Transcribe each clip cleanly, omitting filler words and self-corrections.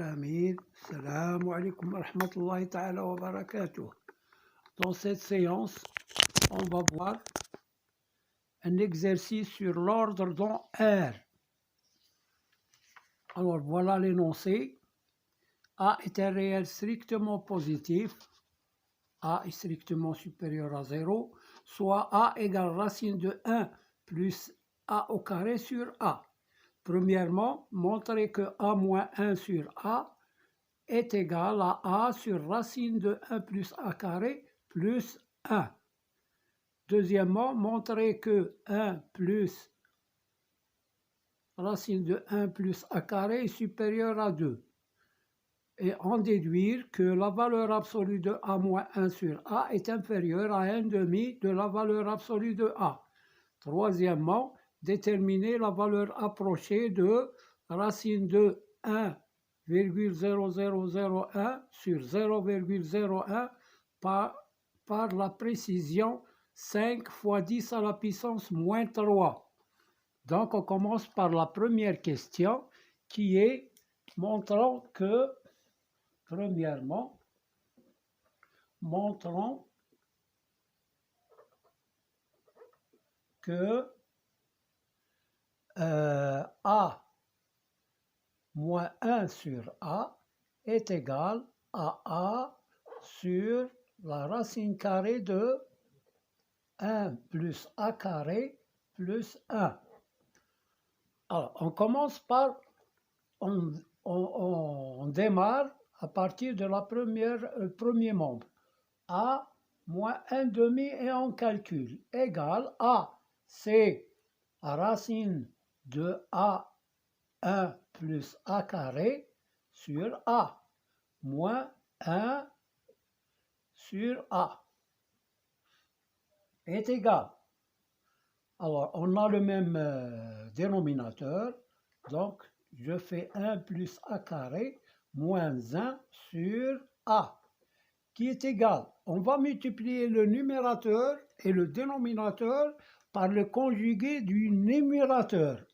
Amin. Salam alaikum wa rahmatullahi ta'ala wa barakatuh. Dans cette séance, on va voir un exercice sur l'ordre dans R. Alors voilà l'énoncé. A est un réel strictement positif. A est strictement supérieur à 0, soit A égale racine de 1 plus A au carré sur A. Premièrement, montrer que A moins 1 sur A est égal à A sur racine de 1 plus A carré plus 1. Deuxièmement, montrer que 1 plus racine de 1 plus A carré est supérieur à 2. Et en déduire que la valeur absolue de A moins 1 sur A est inférieure à 1/2 de la valeur absolue de A. Troisièmement, déterminer la valeur approchée de racine de 1,0001 sur 0,01 par la précision 5 fois 10 à la puissance moins 3. Donc on commence par la première question qui est montrant que, premièrement, montrons que A moins 1 sur A est égal à A sur la racine carrée de 1 plus A carré plus 1. Alors, on commence par, on démarre à partir de la premier membre. A moins 1/2 et on calcule. Égal A, c'est racine de A1 plus A carré sur A, moins 1 sur A, est égal. Alors, on a le même dénominateur, donc je fais 1 plus A carré moins 1 sur A, qui est égal. On va multiplier le numérateur et le dénominateur par le conjugué du numérateur.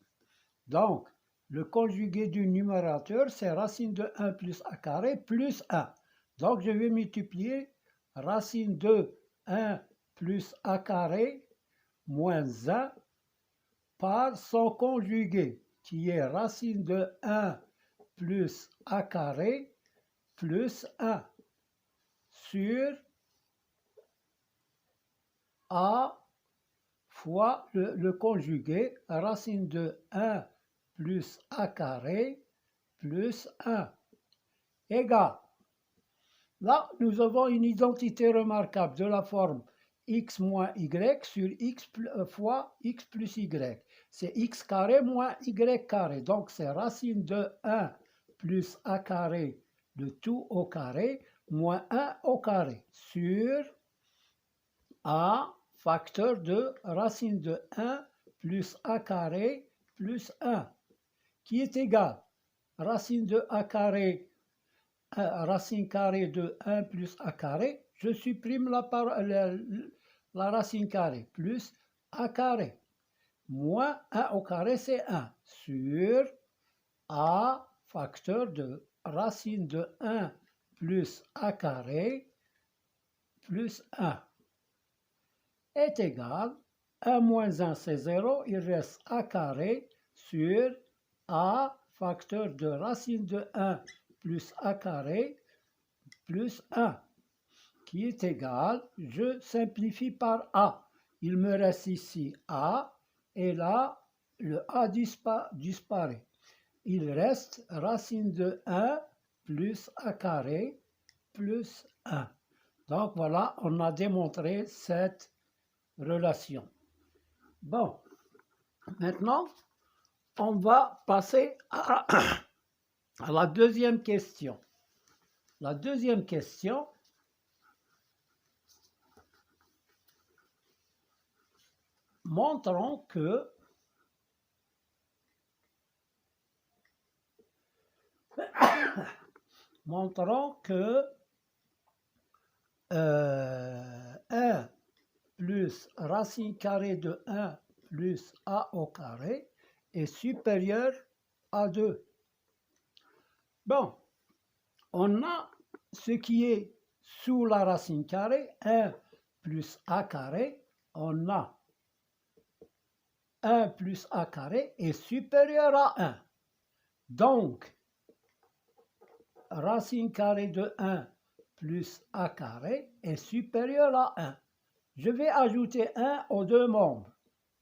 Donc, le conjugué du numérateur, c'est racine de 1 plus A carré plus 1. Donc, je vais multiplier racine de 1 plus A carré moins 1 par son conjugué, qui est racine de 1 plus A carré plus 1 sur A fois le conjugué, racine de 1 plus A carré plus 1 égale. Là, nous avons une identité remarquable de la forme x moins y sur x fois x plus y. C'est x carré moins y carré. Donc, c'est racine de 1 plus A carré de tout au carré moins 1 au carré sur A facteur de racine de 1 plus A carré plus 1, qui est égal racine de A carré, racine carrée de 1 plus A carré, je supprime la racine carrée, plus A carré, moins 1 au carré, c'est 1, sur A facteur de racine de 1 plus A carré plus 1. Est égal, 1 moins 1 c'est 0, il reste A carré sur A facteur de racine de 1 plus A carré plus 1, qui est égal, je simplifie par A. Il me reste ici A, et là, le A disparaît. Il reste racine de 1 plus A carré plus 1. Donc voilà, on a démontré cette relation. Bon, maintenant, on va passer à la deuxième question. La deuxième question, montrons que montrons que 1 plus racine carrée de 1 plus A au carré est supérieur à 2. Bon, on a ce qui est sous la racine carrée, 1 plus a carré, on a 1 plus a carré est supérieur à 1. Donc, racine carrée de 1 plus a carré est supérieur à 1. Je vais ajouter 1 aux deux membres.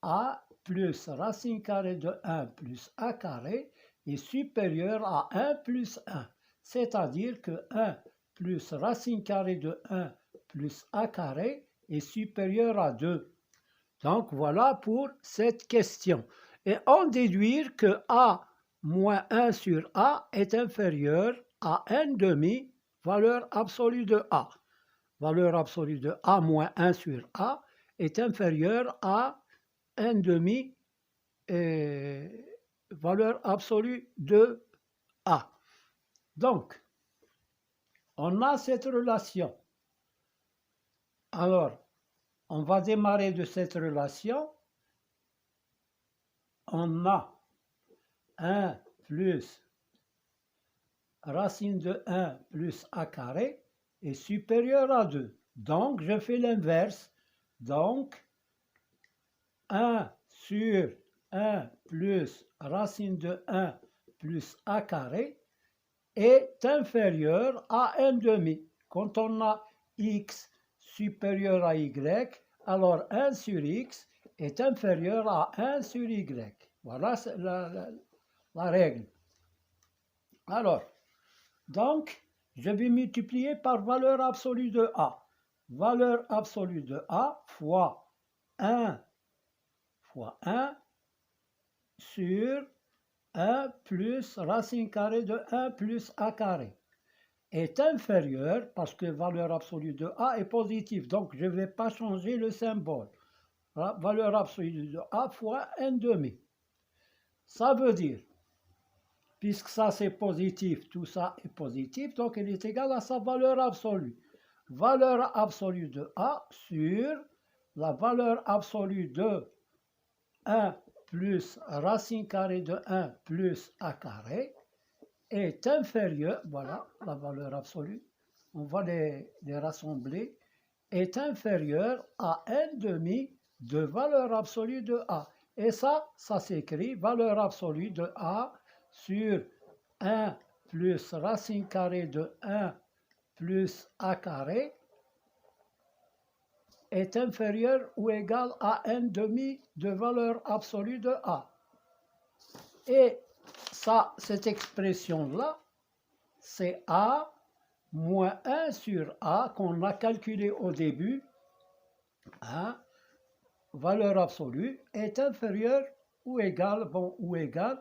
A plus racine carrée de 1 plus a carré est supérieur à 1 plus 1. C'est-à-dire que 1 plus racine carrée de 1 plus a carré est supérieur à 2. Donc voilà pour cette question. Et on déduire que a moins 1 sur a est inférieur à 1 demi valeur absolue de a. Valeur absolue de a moins 1 sur a est inférieure à 1 demi valeur absolue de a. Donc, on a cette relation. Alors, on va démarrer de cette relation. On a 1 plus racine de 1 plus a carré est supérieur à 2. Donc, je fais l'inverse. Donc, 1 sur 1 plus racine de 1 plus a carré est inférieur à 1 demi. Quand on a x supérieur à y, alors 1 sur x est inférieur à 1 sur y. Voilà la règle. Alors, donc, je vais multiplier par valeur absolue de a. Valeur absolue de a fois 1 sur 1 plus racine carrée de 1 plus a carré est inférieur, parce que valeur absolue de a est positive, donc je ne vais pas changer le symbole. Valeur absolue de a fois 1 demi. Ça veut dire, puisque ça c'est positif, tout ça est positif, donc il est égal à sa valeur absolue. Valeur absolue de a sur la valeur absolue de 1 plus racine carrée de 1 plus a carré est inférieur, voilà la valeur absolue, on va les rassembler, est inférieur à 1 demi de valeur absolue de a. Et ça s'écrit valeur absolue de a sur 1 plus racine carrée de 1 plus a carré est inférieur ou égal à 1 demi de valeur absolue de a. Et ça, cette expression-là, c'est a moins 1 sur a qu'on a calculé au début, hein, valeur absolue, est inférieure ou égale, ou égale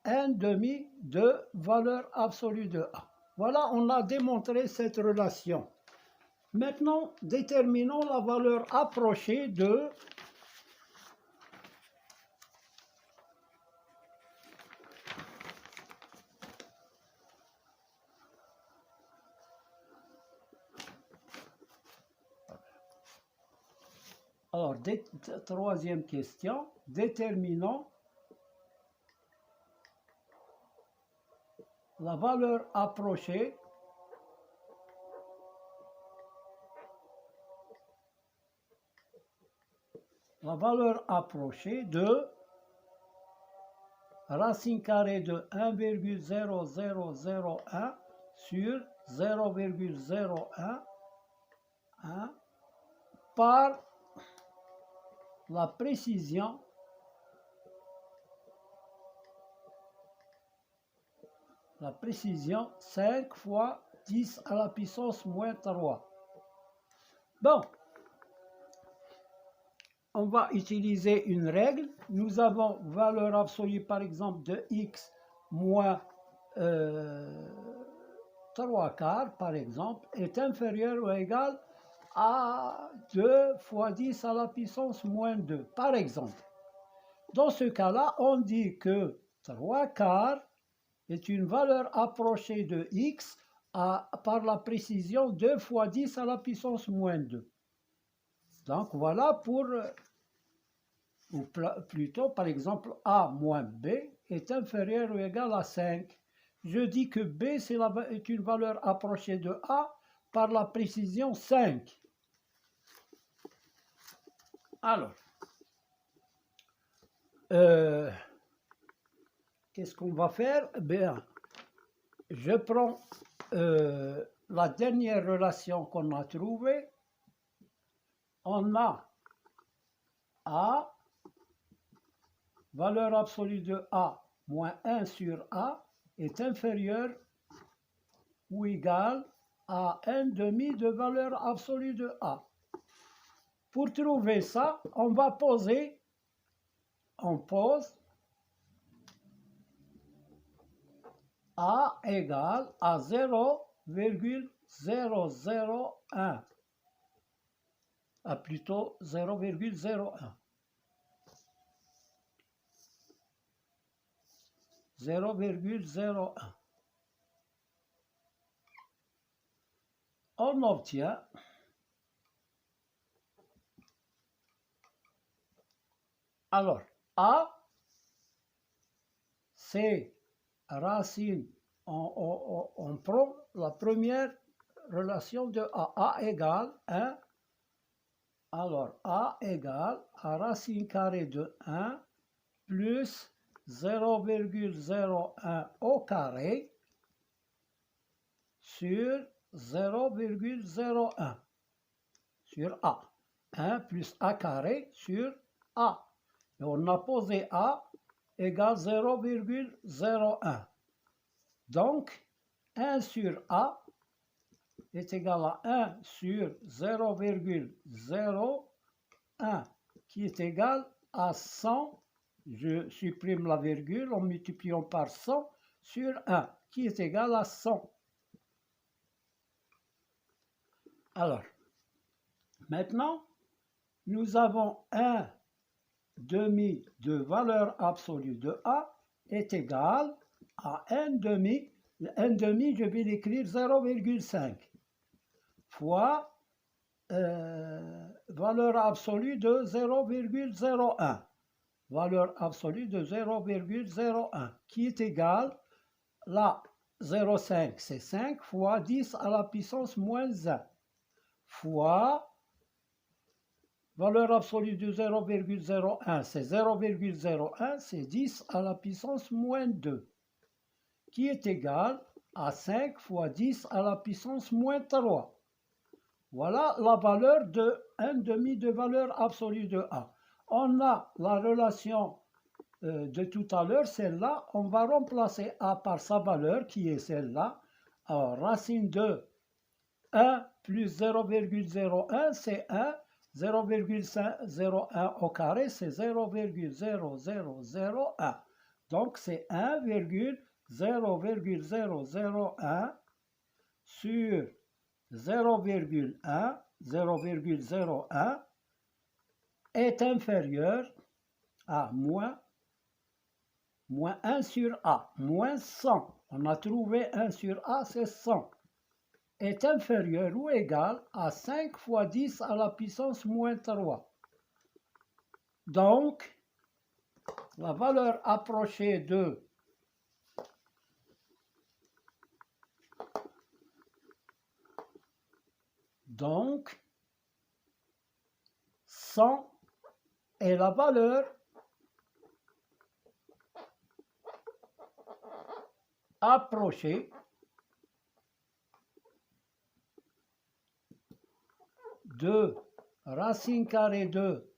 1 demi de valeur absolue de a. Voilà, on a démontré cette relation. Maintenant, déterminons la valeur approchée de Alors, troisième question, déterminons la valeur approchée de racine carrée de 1,0001 sur 0,01 par la précision la précision 5 fois 10 à la puissance moins 3. Bon, on va utiliser une règle. Nous avons valeur absolue, par exemple, de x moins 3 quarts, par exemple, est inférieur ou égal à 2 fois 10 à la puissance moins 2, par exemple. Dans ce cas-là, on dit que 3 quarts est une valeur approchée de x par la précision 2 fois 10 à la puissance moins 2. Donc voilà ou plutôt par exemple a moins b est inférieur ou égal à 5. je dis que B est une valeur approchée de A par la précision 5. Alors, qu'est-ce qu'on va faire? Bien, je prends la dernière relation qu'on a trouvée. On a A, valeur absolue de A moins 1 sur A est inférieur ou égal à 1/2 de valeur absolue de A. Pour trouver ça, on va poser, on pose A égale à 0,001. Ah, plutôt 0,01. 0,01. On obtient alors A, c'est racine, on prend la première relation de A. A égale 1. Alors, A égale à racine carrée de 1 plus 0,01 au carré sur 0,01 sur A. 1 plus A carré sur A. Et on a posé A égale 0,01. Donc, 1 sur A est égal à 1 sur 0,01 qui est égal à 100. Je supprime la virgule en multipliant par 100 sur 1 qui est égal à 100. Alors, maintenant, nous avons 1/2 de valeur absolue de A est égal à 1/2. 1/2, je vais l'écrire 0,5 fois valeur absolue de 0,01. Valeur absolue de 0,01 qui est égale, là, 0,5 c'est 5 fois 10 à la puissance moins 1 fois valeur absolue de 0,01 c'est 0,01 c'est 10 à la puissance moins 2 qui est égal à 5 fois 10 à la puissance moins 3. Voilà la valeur de 1/2 de valeur absolue de A. On a la relation de tout à l'heure, celle-là. On va remplacer A par sa valeur qui est celle-là. Alors, racine de 1 plus 0,01, c'est 1. 0,01 au carré, c'est 0,0001. Donc, c'est 1,0001 sur 0,1, 0,01 est inférieur à moins 1 sur A, moins 100. On a trouvé 1 sur A, c'est 100. Est inférieur ou égal à 5 fois 10 à la puissance moins 3. Donc, la valeur approchée de donc 100 est la valeur approchée de racine carrée de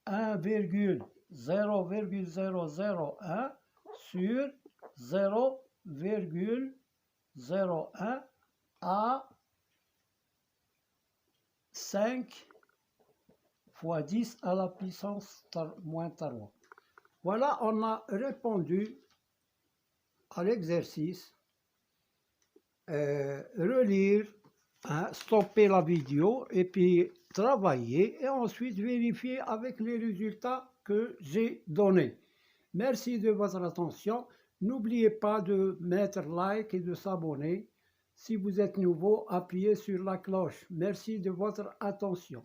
1,0001 sur 0,01 à 5 fois 10 à la puissance moins 3. Voilà, on a répondu à l'exercice. Relire, stopper la vidéo et puis travailler et ensuite vérifier avec les résultats que j'ai donnés. Merci de votre attention. N'oubliez pas de mettre like et de s'abonner. Si vous êtes nouveau, appuyez sur la cloche. Merci de votre attention.